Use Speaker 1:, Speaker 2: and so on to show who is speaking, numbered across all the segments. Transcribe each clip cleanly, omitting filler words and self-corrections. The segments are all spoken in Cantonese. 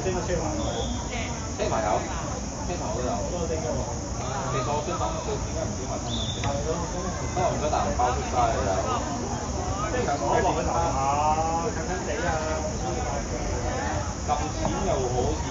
Speaker 1: 車牌有，車頭都有。其實我想講佢點解唔點埋身份證？因為唔使大銀包出街有。撳錢又可以。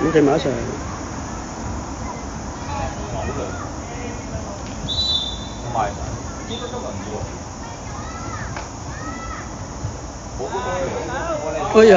Speaker 2: 咁企埋一齊。
Speaker 1: 好涼。同埋應該今日唔喎。
Speaker 2: 哎呀！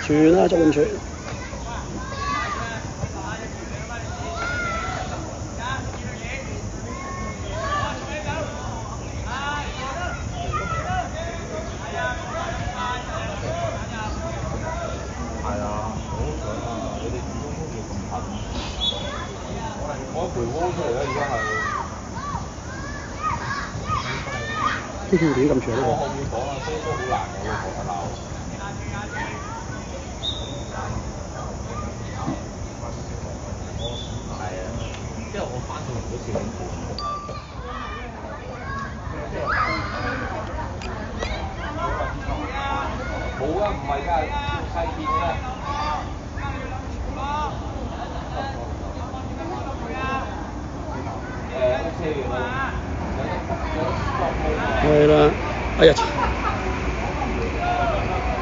Speaker 2: 傳啦，周永傳。呢條片咁長呢個。
Speaker 1: 我後面講啊，所以都好難我老婆鬧。係啊，因為我翻到嚟都4點半。冇啊，唔係㗎，細件㗎。OK 嘅都。
Speaker 2: 係啦，哎呀！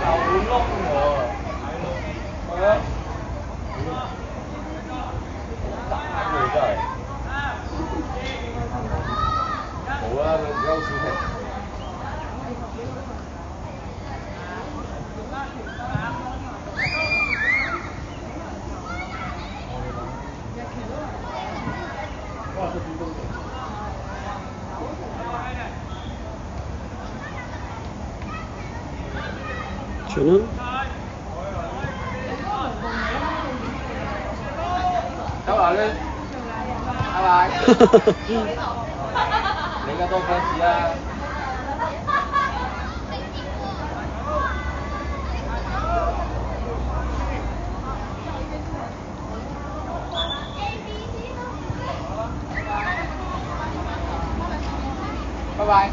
Speaker 1: 又窿喎，係啊，好大喎真係，冇啦，佢而家好少停。
Speaker 2: 傳啦。
Speaker 1: 走埋去，拜拜。你而家多 fans 啊！拜拜。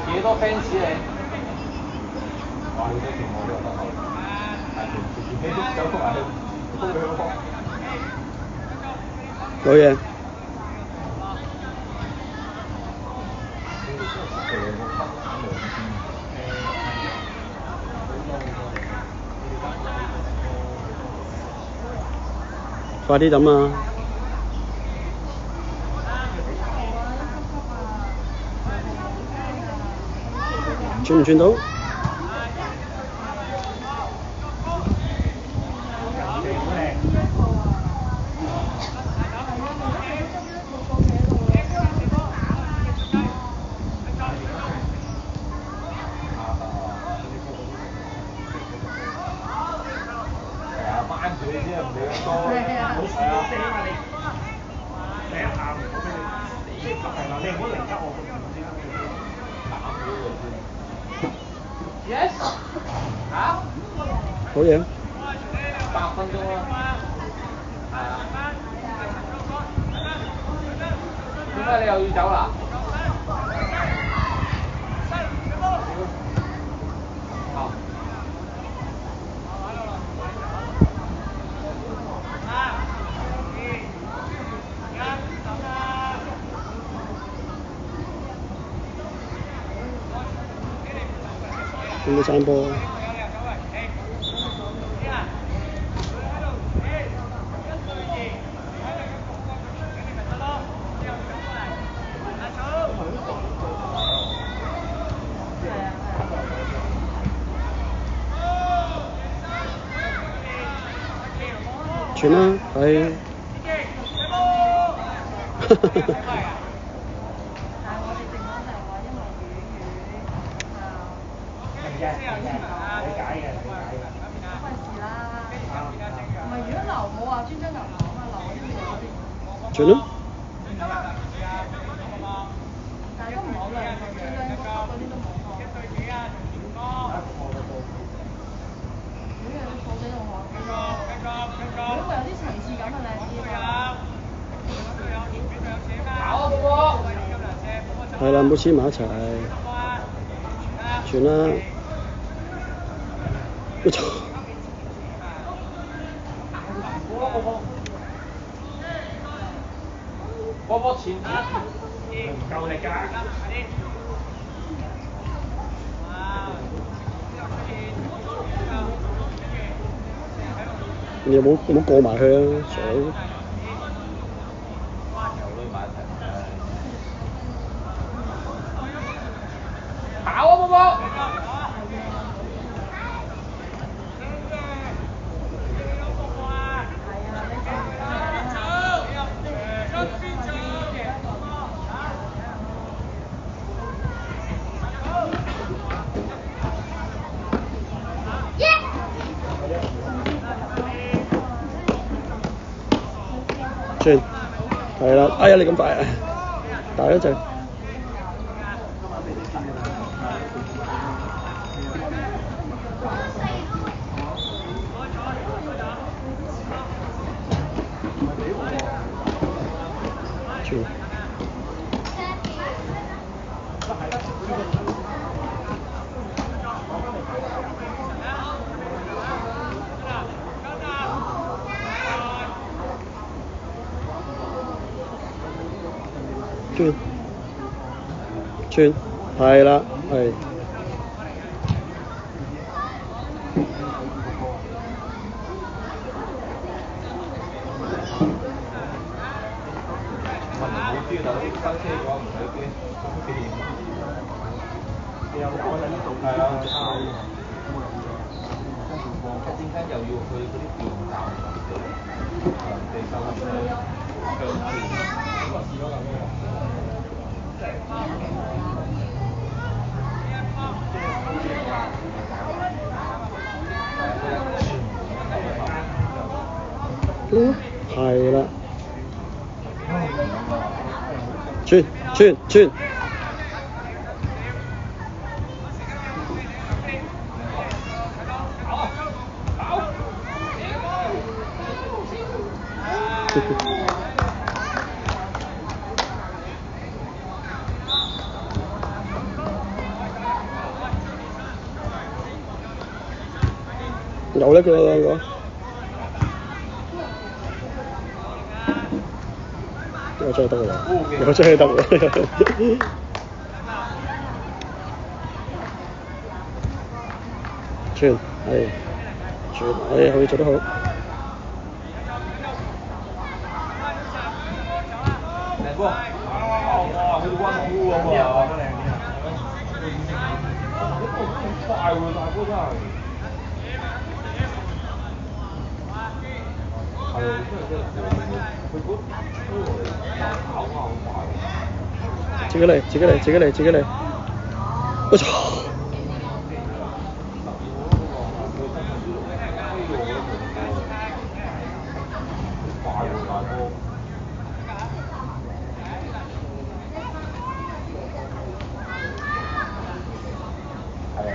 Speaker 1: 幾多 fans 你？哇！好多條我都有得睇，係自己走埋去，都會好。
Speaker 2: 好嘢。快啲抌啊！轉唔轉到？Yes，
Speaker 1: 嚇？
Speaker 2: 好嘢。
Speaker 1: 8分鐘啦。係啊。點解你又要走啦？好。
Speaker 2: 有冇散波？傳啦，係。傳啦。
Speaker 3: 但係都唔好兩個專登嗰啲都冇錯。如果有啲草地同學啲咯，如果有啲層次感就靚啲咯。
Speaker 2: 係啦，唔好黐埋一齊。傳啦。冇錯。
Speaker 1: 波波前唔
Speaker 4: 夠力㗎。
Speaker 2: 你又冇過埋去啊，傻！
Speaker 1: 跑啊，波波！
Speaker 2: 轉，係啦，哎呀你咁快啊，大一陣。轉。轉，係啦，係。係啦。轉。有呢個。我真係得啦，我真係得啦。傳係傳係可以做得好。
Speaker 1: 靚波，哇！佢啲溫夫咁喎。快喎，大波真係。係啊，真係佢嗰跑啊好快。
Speaker 2: 自己嚟，自己嚟，自己嚟，自己嚟。我操！
Speaker 1: 快喎，大波。係啊。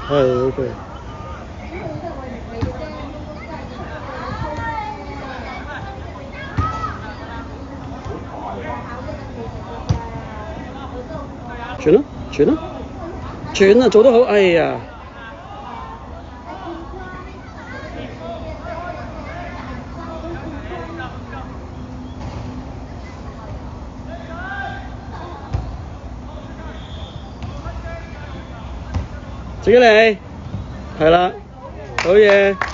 Speaker 2: 係 OK。傳啦，傳啦，傳啊！做得好，哎呀！自己嚟，係啦，好嘢。